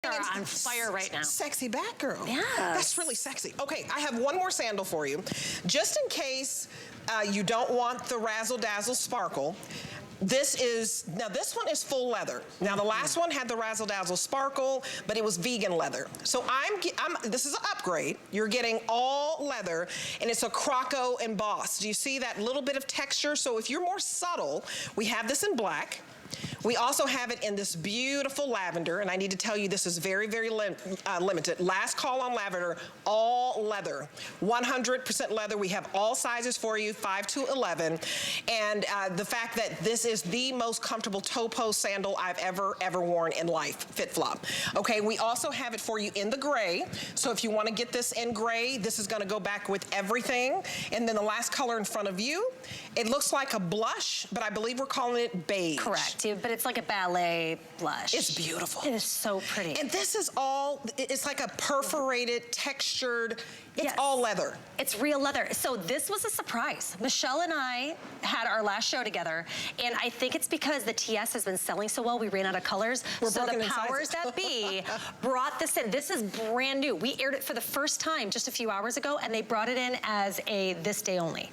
on fire right now. Sexy back girl. Yeah. That's really sexy. Okay, I have one more sandal for you. Just in case you don't want the razzle dazzle sparkle. This one is full leather. Now the last one had the razzle dazzle sparkle, but it was vegan leather. So this is an upgrade. You're getting all leather, and it's a CrocoEmbossed. Do you see that little bit of texture? So if you're more subtle, we have this in black. We also have it in this beautiful lavender, and I need to tell you this is very, very limited. Last call on lavender, all leather, 100% leather. We have all sizes for you, 5 to 11. And the fact that this is the most comfortable ToePost sandal I've ever worn in life, FitFlop. Okay, we also have it for you in the gray. So if you want to get this in gray, this is going to go back with everything. And then the last color in front of you, it looks like a blush, but I believe we're calling it beige. Correct, but it's like a ballet blush. It's beautiful. It is so pretty. And this is all, it's like a perforated, textured, it's all leather. It's real leather. So this was a surprise. Michelle and I had our last show together, and I think it's because the TS has been selling so well, we ran out of colors. So the powers that be brought this in. This is brand new. We aired it for the first time just a few hours ago, and they brought it in as a this day only.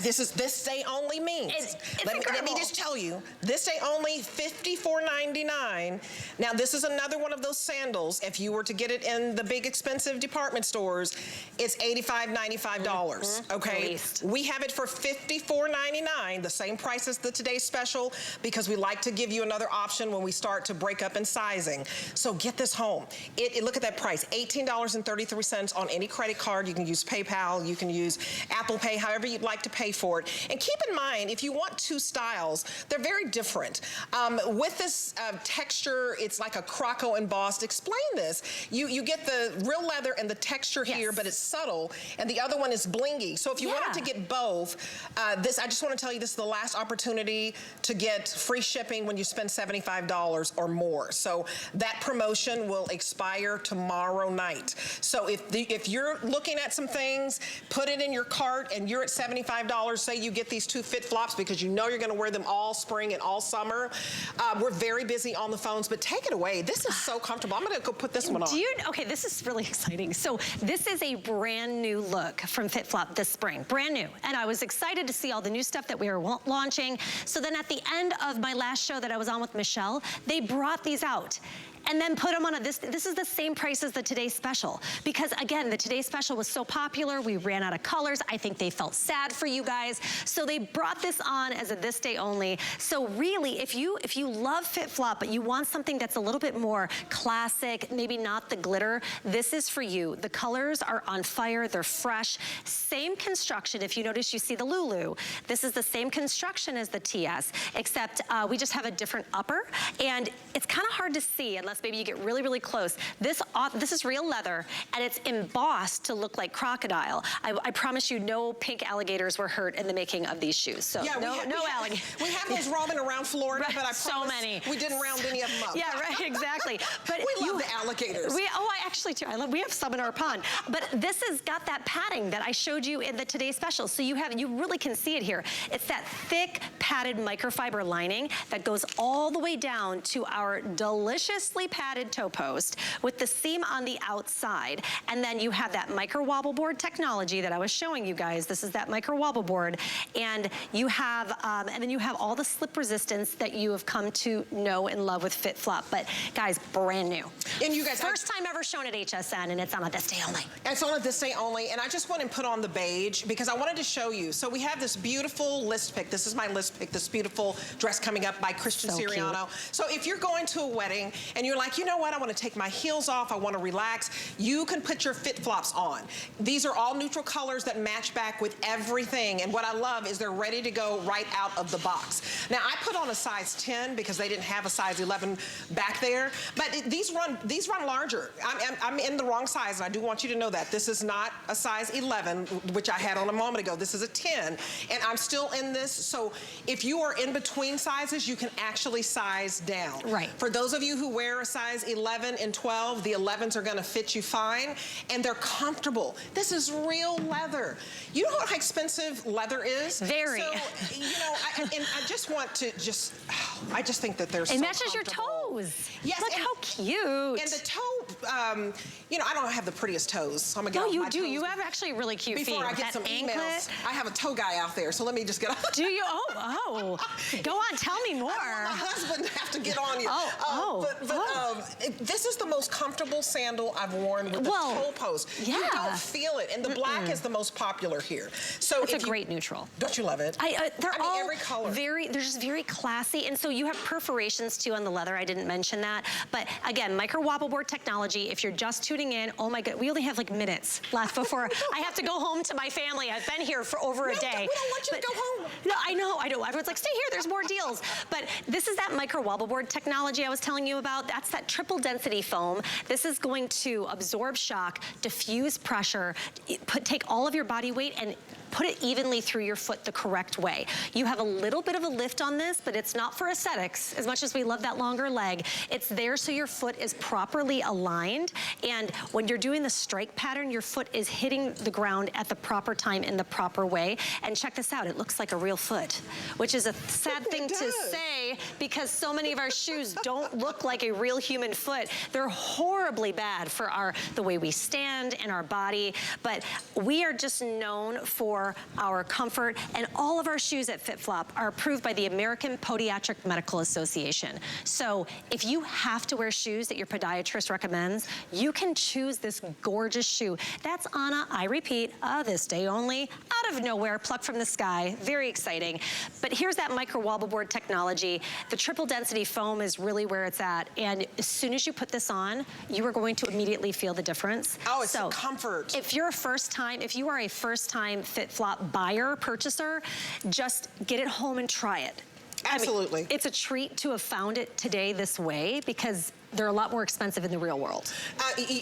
This day only means. It's let me just tell you, this day only, $54.99. Now this is another one of those sandals. If you were to get it in the big expensive department stores, it's $85, $95, okay? We have it for $54.99, the same price as the today's special, because we like to give you another option when we start to break up in sizing. So get this home. Look at that price, $18.33 on any credit card. You can use PayPal, you can use Apple Pay, however you'd like to pay for it. And keep in mind, if you want two styles, they're very different. With this texture, it's like a CrocoEmbossed. Explain this. You get the real leather and the texture here, but it's subtle, and the other one is blingy. So if you wanted to get both, I just want to tell you this is the last opportunity to get free shipping when you spend $75 or more. So that promotion will expire tomorrow night. So if you're looking at some things, put it in your cart and you're at $75, say you get these two FitFlops because you know you're going to wear them all spring and all summer. We're very busy on the phones, but take it away. This is so comfortable. I'm going to go put this one on. Okay, this is really exciting. So this is a brand new look from FitFlop this spring, brand new. And I was excited to see all the new stuff that we were launching. So then at the end of my last show that I was on with Michelle, they brought these out and then put them on this is the same price as the Today Special. Because again, the Today Special was so popular, we ran out of colors. I think they felt sad for you guys. So they brought this on as a this day only. So really, if you love FitFlop, but you want something that's a little bit more classic, maybe not the glitter, this is for you. The colors are on fire, they're fresh. Same construction, if you notice, you see the Lulu. This is the same construction as the TS, except we just have a different upper. And it's kind of hard to see unless maybe you get really, really close. This is real leather, and it's embossed to look like crocodile. I promise you no pink alligators were hurt in the making of these shoes. So no alligators. We have those roaming around Florida, but I promise we didn't round any of them up. Yeah, right, exactly. But we love the alligators. I actually do. We have some in our pond. But this has got that padding that I showed you in the Today Special. So you really can see it here. It's that thick padded microfiber lining that goes all the way down to our deliciously padded toe post with the seam on the outside. And then you have that micro wobble board technology that I was showing you guys. This is that micro wobble board. And you have, and then you have all the slip resistance that you have come to know and love with FitFlop. But guys, brand new. And you guys, first time ever shown at HSN, and it's on a this day only. It's on a this day only, and I just want to put on the beige because I wanted to show you. So we have this beautiful list pick. This is my list pick, this beautiful dress coming up by Christian Siriano. So if you're going to a wedding and you're like, you know what, I want to take my heels off, I want to relax, you can put your FitFlops on. These are all neutral colors that match back with everything, and what I love is they're ready to go right out of the box. Now, I put on a size 10 because they didn't have a size 11 back there, but these run larger. I'm in the wrong size, and I do want you to know that. This is not a size 11, which I had on a moment ago. This is a 10, and I'm still in this, so if you are in between sizes, you can actually size down. Right. For those of you who wear wear a size 11 and 12, the 11s are gonna fit you fine, and they're comfortable. This is real leather. You know how expensive leather is? Very. So, you know, I just want to I just think that they're so It matches your comfortable. toes. Yes. Look how cute. And the toe, you know, I don't have the prettiest toes, so I'm gonna get No, off you my do. toes You have actually really cute feet. before I get That some anklet. emails. I have a toe guy out there, so let me just get off. Do you? Oh. Go on, tell me more. My husband have to get on you. This is the most comfortable sandal I've worn with the toe post. Yeah. You don't feel it, and the black is the most popular here. So it's a great neutral. Don't you love it? They're all every color. they're just very classy, and so you have perforations too on the leather. I didn't mention that, but again, micro wobble board technology. If you're just tuning in, oh my God, we only have like minutes left before I have to go home to my family. I've been here for over a day. We don't want you to go home. No, I know. Everyone's like, stay here, there's more deals. But this is that micro wobble board technology I was telling you about. That's that triple density foam. This is going to absorb shock, diffuse pressure, take all of your body weight and put it evenly through your foot the correct way. You have a little bit of a lift on this, but it's not for aesthetics. As much as we love that longer leg, it's there so your foot is properly aligned. And when you're doing the strike pattern, your foot is hitting the ground at the proper time in the proper way. And check this out, it looks like a real foot, which is a sad thing to say because so many of our shoes don't look like a real human foot. They're horribly bad for the way we stand and our body, but we are just known for our comfort, and all of our shoes at FitFlop are approved by the American Podiatric Medical Association. So if you have to wear shoes that your podiatrist recommends, you can choose this gorgeous shoe. That's Anna, I repeat, this day only, out of nowhere, plucked from the sky, very exciting. But here's that micro wobble board technology. The triple density foam is really where it's at, and as soon as you put this on, you are going to immediately feel the difference. Oh, it's so comfort. If you are a first-time FitFlop buyer, purchaser, just get it home and try it. Absolutely. I mean, it's a treat to have found it today this way because they're a lot more expensive in the real world.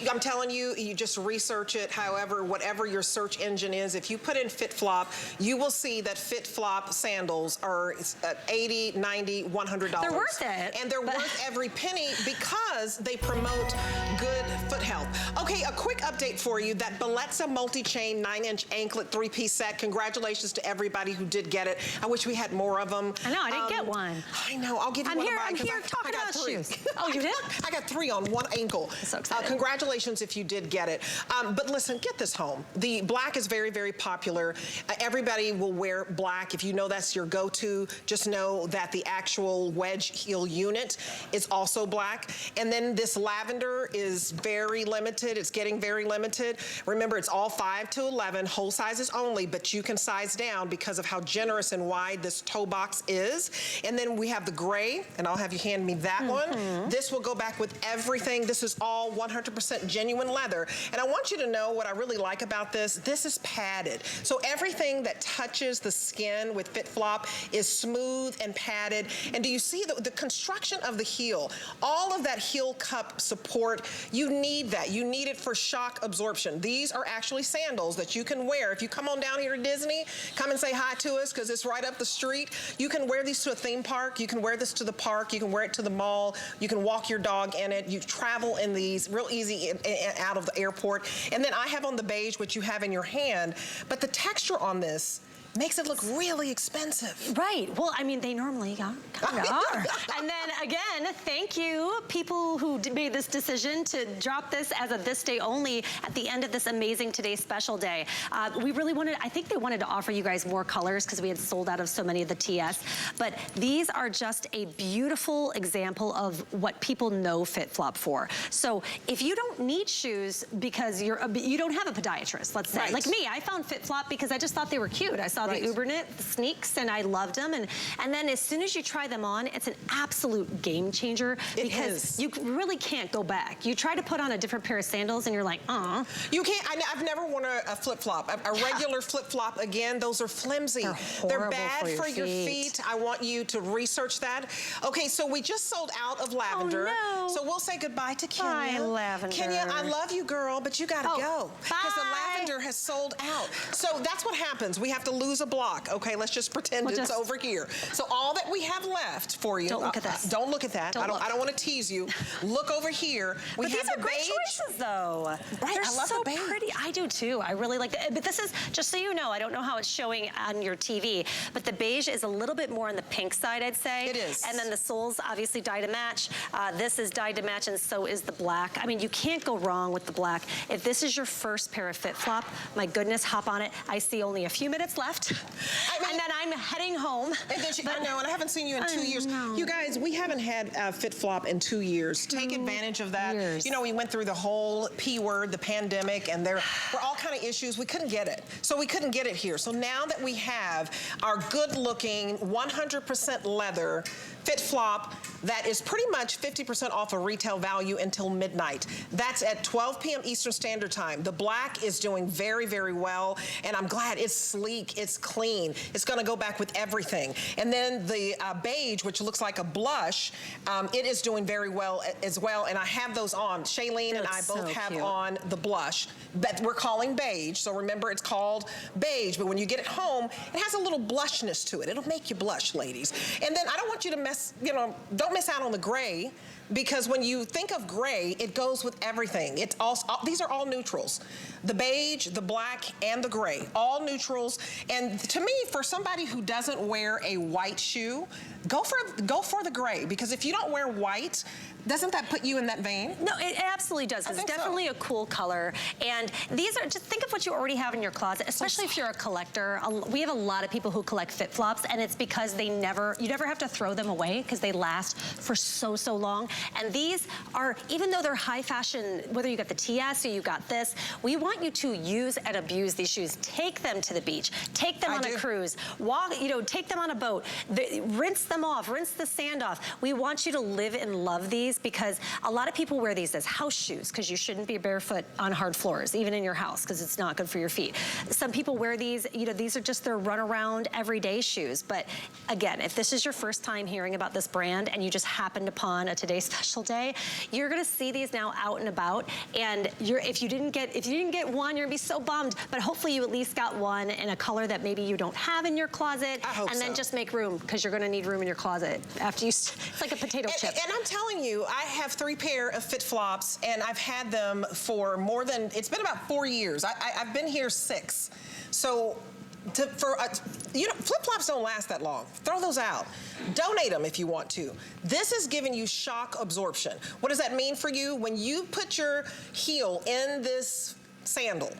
I'm telling you, you just research it. However, whatever your search engine is, if you put in FitFlop, you will see that FitFlop sandals are $80, $90, $100. They're worth it. And they're worth every penny because they promote good foot health. Okay, a quick update for you. That Bellezza multi-chain 9-inch anklet 3-piece set. Congratulations to everybody who did get it. I wish we had more of them. I know, I didn't get one. I know, I'll give you one of mine. I'm here talking about shoes. Oh, you did? I got 3 on one ankle. I'm so excited. Congratulations if you did get it. But listen, get this home. The black is very, very popular. Everybody will wear black. If you know that's your go-to, just know that the actual wedge heel unit is also black. And then this lavender is very limited. It's getting very limited. Remember, it's all 5 to 11, whole sizes only, but you can size down because of how generous and wide this toe box is. And then we have the gray, and I'll have you hand me that one. This will go back with everything. This is all 100% genuine leather. And I want you to know what I really like about this. This is padded. So everything that touches the skin with FitFlop is smooth and padded. And do you see the construction of the heel? All of that heel cup support, you need that. You need it for shock absorption. These are actually sandals that you can wear. If you come on down here to Disney, come and say hi to us because it's right up the street. You can wear these to a theme park. You can wear this to the park. You can wear it to the mall. You can walk your dog in it. You travel in these real easy out of the airport. And then I have on the beige, which you have in your hand, but the texture on this makes it look really expensive. Right. Well, I mean, they normally kind of are. And then again, thank you, people who made this decision to drop this as a this day only at the end of this amazing Today Special Day. We really wanted, I think they wanted to offer you guys more colors because we had sold out of so many of the TS. But these are just a beautiful example of what people know FitFlop for. So if you don't need shoes because you don't have a podiatrist, let's say. Like me, I found FitFlop because I just thought they were cute. I saw the Uberknit sneaks and I loved them. And then as soon as you try them on, it's an absolute game changer because you really can't go back. You try to put on a different pair of sandals and you're like, You can't, I've never worn a flip-flop. A regular flip-flop, again, those are flimsy. They're bad for your feet. I want you to research that. Okay, so we just sold out of lavender. Oh, no. So we'll say goodbye to Kenya. Bye, lavender. Kenya, I love you, girl, but you gotta go. Because the lavender has sold out. So that's what happens. We have to lose lose a block. Okay, let's just pretend it's over here. So all that we have left for you. Don't look at this. Don't look at that. I don't want to tease you. Look over here. But these are great choices, though. Right, They're I love so the beige. pretty. I do too. I really like it. But this is, just so you know, I don't know how it's showing on your TV, but the beige is a little bit more on the pink side, I'd say. It is. And then the soles, obviously dyed to match. This is dyed to match, and so is the black. I mean, you can't go wrong with the black. If this is your first pair of FitFlop, my goodness, hop on it. I see only a few minutes left, and then I'm heading home. And then I know, and I haven't seen you in 2 years. You guys, we haven't had FitFlop in 2 years. Take advantage of that. You know, we went through the whole P word, the pandemic, and there were all kind of issues. We couldn't get it. So we couldn't get it here. So now that we have our good-looking 100% leather FitFlop that is pretty much 50% off of retail value until midnight. That's at 12 p.m. Eastern Standard Time. The black is doing very, very well, and I'm glad it's sleek, it's clean. It's gonna go back with everything. And then the beige, which looks like a blush, it is doing very well as well, and I have those on. Shailene and I both have on the blush that we're calling beige, so remember it's called beige, but when you get it home, it has a little blushness to it. It'll make you blush, ladies. And then I don't want you to don't miss out on the gray, because when you think of gray, it goes with everything. It's all, these are all neutrals. The beige, the black, and the gray, all neutrals. And to me, for somebody who doesn't wear a white shoe, go for the gray, because if you don't wear white, doesn't that put you in that vein? No, it absolutely does. It's definitely a cool color. And these are, just think of what you already have in your closet, especially if you're a collector. We have a lot of people who collect FitFlops, and it's because you never have to throw them away, because they last for so long. And these are, even though they're high fashion, whether you got the TS or you got this, we want you to use and abuse these shoes. Take them to the beach, take them on a cruise, walk, take them on a boat, rinse them off, rinse the sand off. We want you to live and love these, because a lot of people wear these as house shoes, because you shouldn't be barefoot on hard floors, even in your house, because it's not good for your feet. Some people wear these, these are just their run around everyday shoes. But again, if this is your first time hearing about this brand and you just happened upon a Today Special Day, you're gonna see these now out and about, and if you didn't get one, you're gonna be so bummed, but hopefully you at least got one in a color that maybe you don't have in your closet. I hope and then just make room, because you're gonna need room in your closet after you, it's like a potato chip. And I'm telling you, I have 3 pair of FitFlops, and I've had them for more than, it's been about 4 years. I've been here 6. So flip-flops don't last that long. Throw those out. Donate them if you want to. This is giving you shock absorption. What does that mean for you? When you put your heel in this sandal,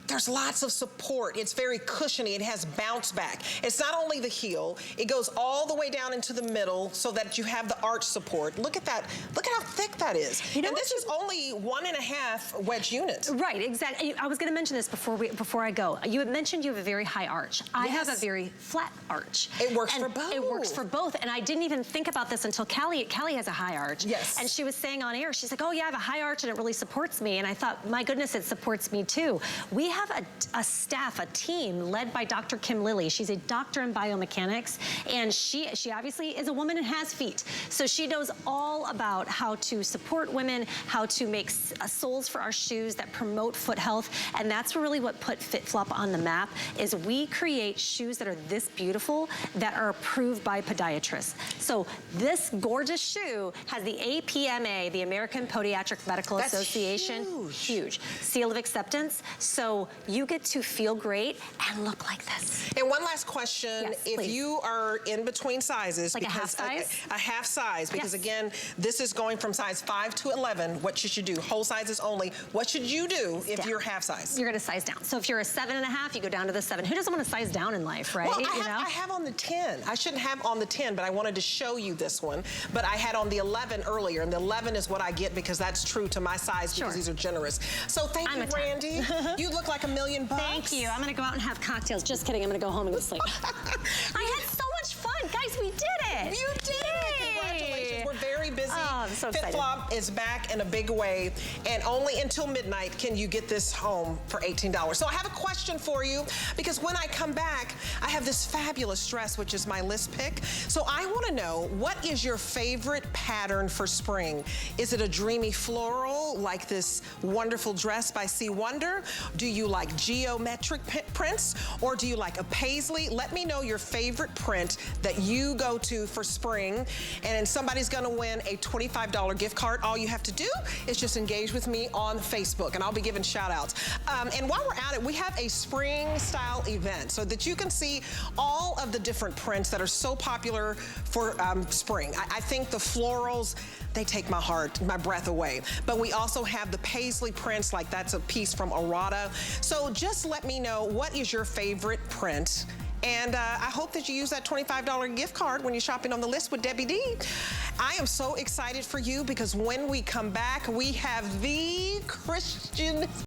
there's lots of support. It's very cushiony. It has bounce back. It's not only the heel, it goes all the way down into the middle so that you have the arch support. Look at that. Look at how thick that is. And this is only 1.5 wedge unit. Right, exactly. I was going to mention this before I go. You had mentioned you have a very high arch. I have a very flat arch. It works for both. It works for both. And I didn't even think about this until Callie has a high arch. Yes. And she was saying on air, she's like, oh yeah, I have a high arch and it really supports me. And I thought, my goodness, it supports me too. We have a staff, a team led by Dr. Kim Lilly. She's a doctor in biomechanics, and she obviously is a woman and has feet. So she knows all about how to support women, how to make soles for our shoes that promote foot health. And that's really what put FitFlop on the map, is we create shoes that are this beautiful, that are approved by podiatrists. So this gorgeous shoe has the APMA, the American Podiatric Medical Association. Huge seal of acceptance. So you get to feel great and look like this. And one last question. Yes, if please. you are in between sizes, like a half size? A half size, because again, this is going from size 5 to 11. What should you do? Whole sizes only. What should you do if you're half size? You're gonna size down. So if you're a 7.5, you go down to the 7. Who doesn't want to size down in life, right? Well, I have on the 10. I shouldn't have on the 10, but I wanted to show you this one. But I had on the 11 earlier, and the 11 is what I get because that's true to my size, because these are generous. So thank you, Randy. You look like $1 million. Thank you. I'm gonna go out and have cocktails. Just kidding. I'm gonna go home and go sleep. I had so much fun. Guys, we did it. You did. Congratulations. We're very busy. Oh, I'm so excited. FitFlop is back in a big way, and only until midnight can you get this home for $18. So I have a question for you, because when I come back, I have this fabulous dress, which is my list pick. So I want to know, what is your favorite pattern for spring? Is it a dreamy floral, like this wonderful dress by C. Wonder? Do you like geometric prints, or do you like a paisley? Let me know your favorite print that you go to for spring, and somebody's gonna win a $25 gift card. All you have to do is just engage with me on Facebook, and I'll be giving shout outs. And while we're at it, we have a spring style event so that you can see all of the different prints that are so popular for spring. I think the florals, they take my heart, my breath away. But we also have the paisley prints, like that's a piece from Arata. So just let me know, what is your favorite print? And I hope that you use that $25 gift card when you're shopping on the list with Debbie D. I am so excited for you, because when we come back, we have the Christian